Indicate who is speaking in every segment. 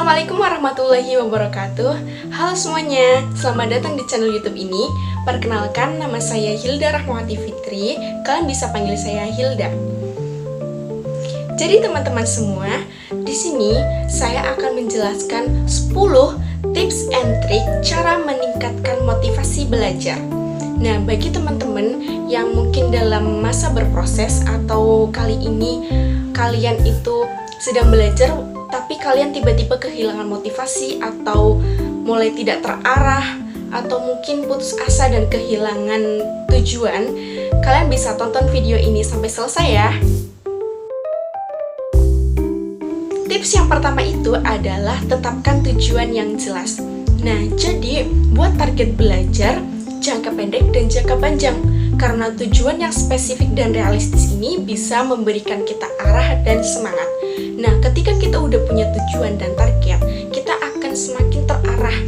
Speaker 1: Assalamualaikum warahmatullahi wabarakatuh. Halo semuanya, selamat datang di channel YouTube ini. Perkenalkan, nama saya Hilda Rahmawati Fitri. Kalian bisa panggil saya Hilda. Jadi teman-teman semua, di sini saya akan menjelaskan 10 tips and trik cara meningkatkan motivasi belajar. Nah, bagi teman-teman yang mungkin dalam masa berproses atau kali ini kalian itu sedang belajar tapi kalian tiba-tiba kehilangan motivasi atau mulai tidak terarah atau mungkin putus asa dan kehilangan tujuan, kalian bisa tonton video ini sampai selesai ya. Tips yang pertama itu adalah tetapkan tujuan yang jelas. Nah, jadi buat target belajar jangka pendek dan jangka panjang, karena tujuan yang spesifik dan realistis ini bisa memberikan kita arah dan semangat. Nah, ketika kita udah punya tujuan dan target, kita akan semakin terarah.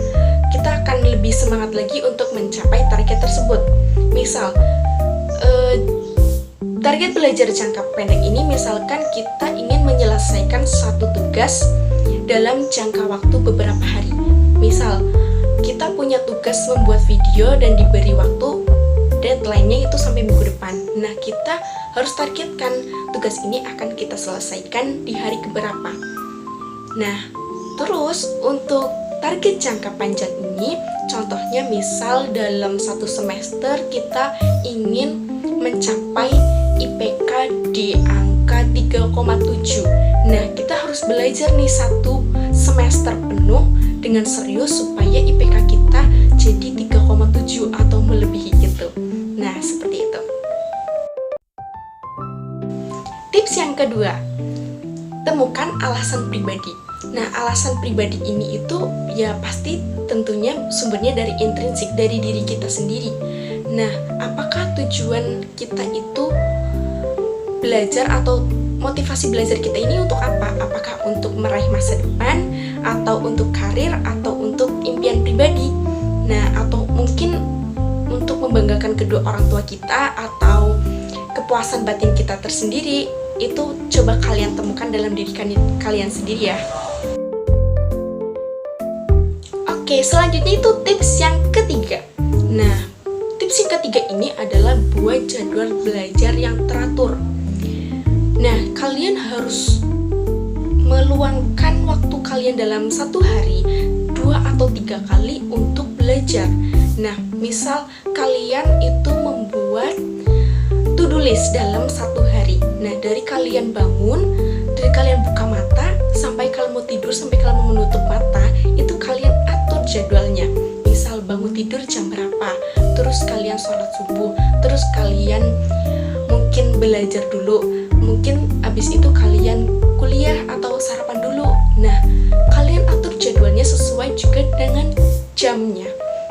Speaker 1: Kita akan lebih semangat lagi untuk mencapai target tersebut. Misal, target belajar jangka pendek ini misalkan kita ingin menyelesaikan satu tugas dalam jangka waktu beberapa hari. Misal, kita punya tugas membuat video dan diberi waktu deadline-nya itu sampai minggu depan. Nah, kita harus targetkan tugas ini akan kita selesaikan di hari keberapa. Nah, terus untuk target jangka panjang ini, contohnya misal dalam satu semester kita ingin mencapai IPK di angka 3,7. Nah, kita harus belajar nih satu semester penuh dengan serius supaya IPK kita jadi 3,7 atau melebihi itu. Nah, seperti itu. Tips yang kedua, temukan alasan pribadi. Nah, alasan pribadi ini itu ya pasti tentunya sumbernya dari intrinsik, dari diri kita sendiri. Nah, apakah tujuan kita itu belajar atau motivasi belajar kita ini untuk apa? Apakah untuk meraih masa depan, atau untuk karir, atau untuk impian pribadi? Nah, atau mungkin untuk membanggakan kedua orang tua kita atau kepuasan batin kita tersendiri. Itu coba kalian temukan dalam diri kalian sendiri ya. Oke, selanjutnya itu tips yang ketiga. Nah, tips yang ketiga ini adalah buat jadwal belajar yang teratur. Nah, kalian harus meluangkan waktu kalian dalam satu hari 2 atau 3 kali untuk belajar. Nah, misal kalian itu membuat to-do list dalam satu hari. Nah, dari kalian bangun, dari kalian buka mata, sampai kalian mau tidur, sampai kalian mau menutup mata, itu kalian atur jadwalnya. Misal bangun tidur jam berapa, terus kalian sholat subuh, terus kalian mungkin belajar dulu, mungkin abis itu kalian kuliah atau sarapan dulu. Nah, kalian atur jadwalnya sesuai juga dengan jamnya.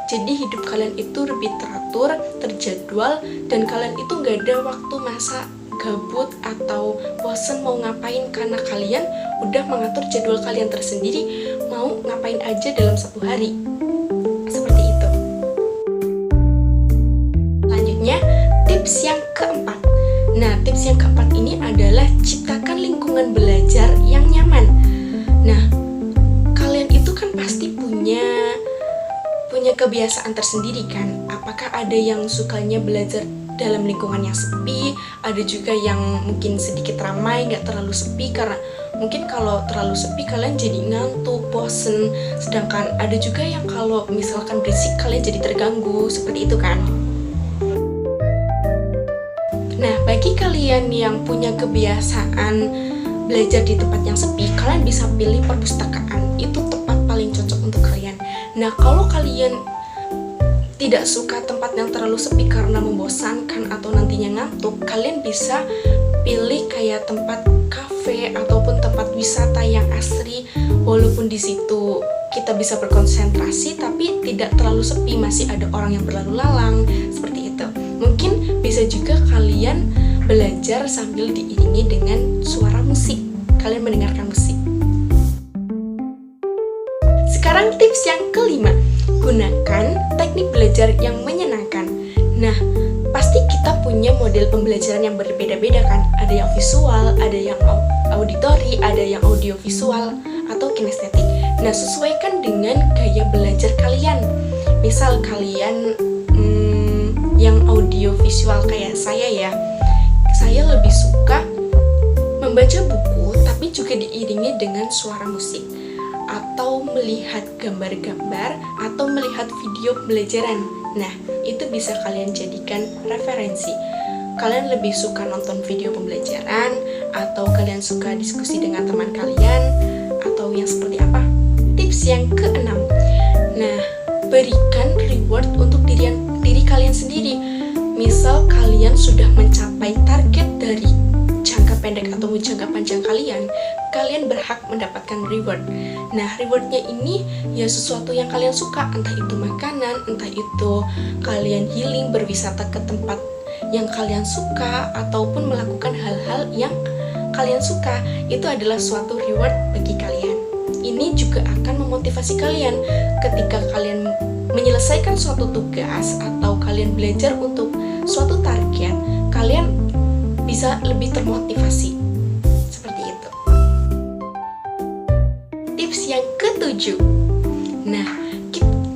Speaker 1: Jadi hidup kalian itu lebih teratur, terjadwal, dan kalian itu gak ada waktu masa gabut atau bosen mau ngapain, karena kalian udah mengatur jadwal kalian tersendiri mau ngapain aja dalam satu hari. Seperti itu. Selanjutnya, tips yang keempat. Nah, tips yang keempat ini adalah ciptakan lingkungan belajar yang nyaman. Nah, kalian itu kan pasti punya kebiasaan tersendiri kan. Apakah ada yang sukanya belajar dalam lingkungan yang sepi, ada juga yang mungkin sedikit ramai, gak terlalu sepi, karena mungkin kalau terlalu sepi kalian jadi ngantuk, bosen, sedangkan ada juga yang kalau misalkan berisik kalian jadi terganggu, seperti itu kan. Nah, bagi kalian yang punya kebiasaan belajar di tempat yang sepi, kalian bisa pilih perpustakaan, itu tempat paling cocok untuk kalian. Nah, kalau kalian tidak suka tempat yang terlalu sepi karena membosankan atau nantinya ngantuk, kalian bisa pilih kayak tempat kafe ataupun tempat wisata yang asri, walaupun di situ kita bisa berkonsentrasi tapi tidak terlalu sepi, masih ada orang yang berlalu lalang, seperti itu. Mungkin bisa juga kalian belajar sambil diiringi dengan suara musik, kalian mendengarkan musik. Sekarang tips yang kelima, gunakan teknik belajar yang menyenangkan. Nah, pasti kita punya model pembelajaran yang berbeda-beda kan. Ada yang visual, ada yang auditory, ada yang audiovisual atau kinestetik. Nah, sesuaikan dengan gaya belajar kalian. Misal kalian yang audio visual kayak saya ya, saya lebih suka membaca buku tapi juga diiringi dengan suara musik, atau melihat gambar-gambar, atau melihat video pembelajaran. Nah, itu bisa kalian jadikan referensi. Kalian lebih suka nonton video pembelajaran, atau kalian suka diskusi dengan teman kalian, atau yang seperti apa? Tips yang keenam, nah, berikan reward untuk diri kalian sendiri. Misal kalian sudah mencapai target dari jangka pendek atau jangka panjang kalian berhak mendapatkan reward. Nah, rewardnya ini ya sesuatu yang kalian suka, entah itu makanan, entah itu kalian healing, berwisata ke tempat yang kalian suka, ataupun melakukan hal-hal yang kalian suka. Itu adalah suatu reward bagi kalian. Ini juga akan memotivasi kalian ketika kalian menyelesaikan suatu tugas atau kalian belajar untuk suatu target, kalian bisa lebih termotivasi. Seperti itu. Tips yang ketujuh. Nah,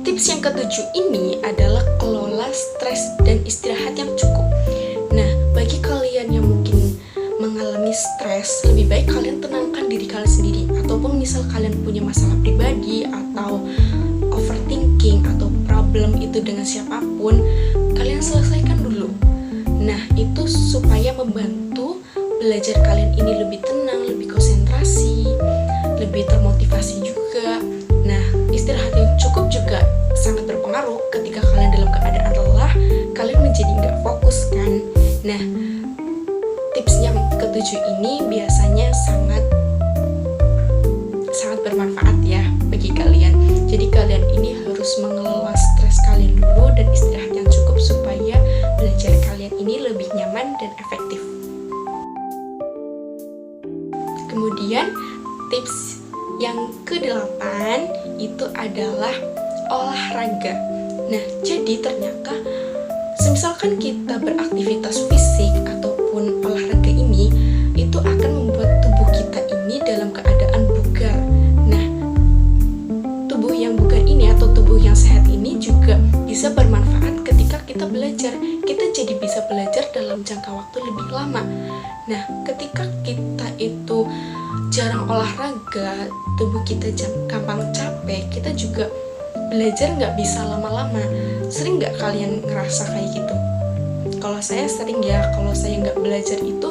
Speaker 1: tips yang ketujuh ini adalah kelola stres dan istirahat yang cukup. Nah, bagi kalian yang mungkin mengalami stres, lebih baik kalian tenangkan diri kalian sendiri. Ataupun misal kalian punya masalah pribadi atau overthinking atau problem itu dengan siapapun, kalian selesaikan dulu. Nah, itu supaya membantu belajar kalian ini lebih tenang, lebih konsentrasi, lebih termotivasi juga. Nah, istirahat yang cukup juga sangat berpengaruh. Ketika kalian dalam keadaan lelah, kalian menjadi nggak fokus kan. Nah, tips yang ketujuh ini biasanya sangat bermanfaat ya bagi kalian. Jadi kalian ini harus mengelola stres kalian dulu dan istirahat yang cukup supaya belajar kalian ini lebih nyaman dan efektif. Kemudian tips yang ke-8 itu adalah olahraga. Nah, jadi ternyata misalkan kita beraktivitas fisik ataupun olahraga ini, itu akan membuat tubuh kita ini dalam keadaan bugar. Nah, tubuh yang bugar ini atau tubuh yang sehat ini juga bisa bermanfaat ketika kita belajar. Kita jadi bisa belajar dalam jangka waktu lebih lama. Nah, ketika kita itu jarang olahraga, tubuh kita gampang capek, kita juga belajar nggak bisa lama-lama. Sering nggak kalian ngerasa kayak gitu? Kalau saya sering ya, kalau saya nggak belajar itu,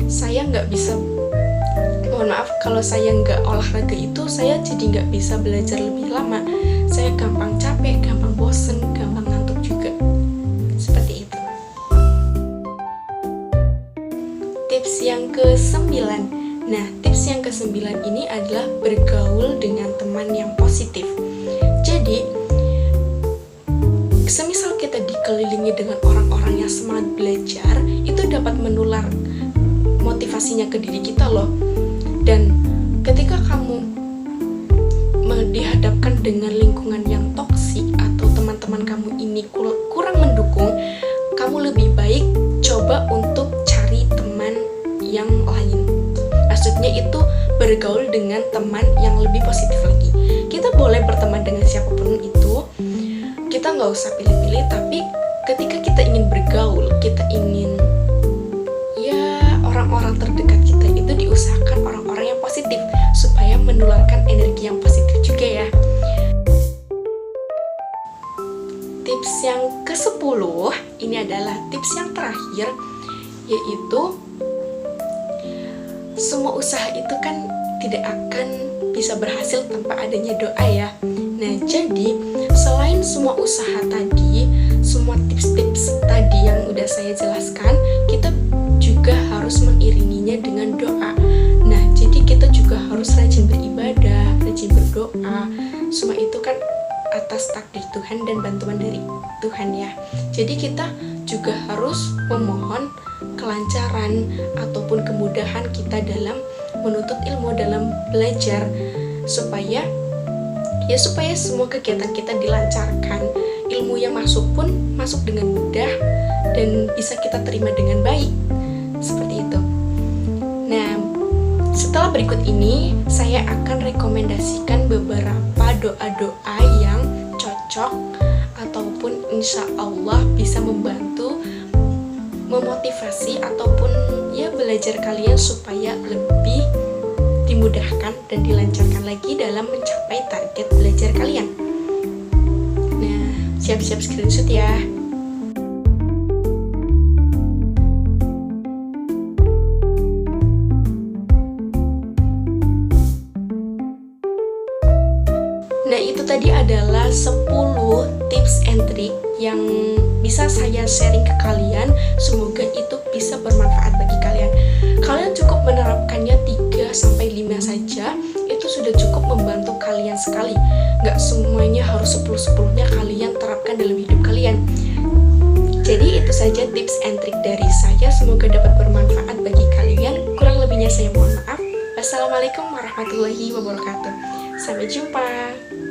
Speaker 1: saya nggak bisa, mohon maaf, kalau saya nggak olahraga itu, saya jadi nggak bisa belajar lebih lama. Saya gampang capek, gampang bosen, gampang ngantuk juga. Seperti itu. Tips yang ke-9. Nah, tips yang ke-9 ini adalah bergaul dengan teman yang positif. Jadi, semisal kita dikelilingi dengan orang-orang yang semangat belajar, itu dapat menular motivasinya ke diri kita loh. Dan ketika kamu dihadapkan dengan lingkungan yang toksik atau teman-teman kamu ini kurang mendukung, kamu lebih baik coba untuk cari teman yang lain. Maksudnya itu bergaul dengan teman yang lebih positif lagi. Kita boleh berteman dengan siapapun itu, kita nggak usah pilih-pilih, tapi ketika kita ingin bergaul, kita ingin ya orang-orang terdekat kita itu diusahakan orang-orang yang positif supaya menularkan energi yang positif juga ya. Tips yang ke-10 ini adalah tips yang terakhir, yaitu semua usaha itu kan tidak akan bisa berhasil tanpa adanya doa ya. Nah, jadi selain semua usaha tadi, semua tips-tips tadi yang udah saya jelaskan, kita juga harus mengiringinya dengan doa. Nah, jadi kita juga harus rajin beribadah, rajin berdoa. Semua itu kan atas takdir Tuhan dan bantuan dari Tuhan ya. Jadi kita juga harus memohon kelancaran ataupun kemudahan kita dalam menuntut ilmu, dalam belajar, supaya semua kegiatan kita dilancarkan, ilmu yang masuk pun masuk dengan mudah dan bisa kita terima dengan baik. Seperti itu. Nah, setelah berikut ini saya akan rekomendasikan beberapa doa-doa yang cocok ataupun insya Allah bisa membantu memotivasi ataupun ya belajar kalian supaya lebih dimudahkan dan dilancarkan lagi dalam mencapai target belajar kalian. Nah, siap-siap screenshot ya. Nah, itu tadi adalah 10 tips and trick yang bisa saya sharing ke kalian. Semoga itu bisa bermanfaat bagi kalian. Kalian cukup menerapkannya 3-5 saja, itu sudah cukup membantu kalian sekali. Gak semuanya harus 10-10-nya kalian terapkan dalam hidup kalian. Jadi itu saja tips and trick dari saya. Semoga dapat bermanfaat bagi kalian. Kurang lebihnya saya mohon maaf. Wassalamualaikum warahmatullahi wabarakatuh. Sampai jumpa.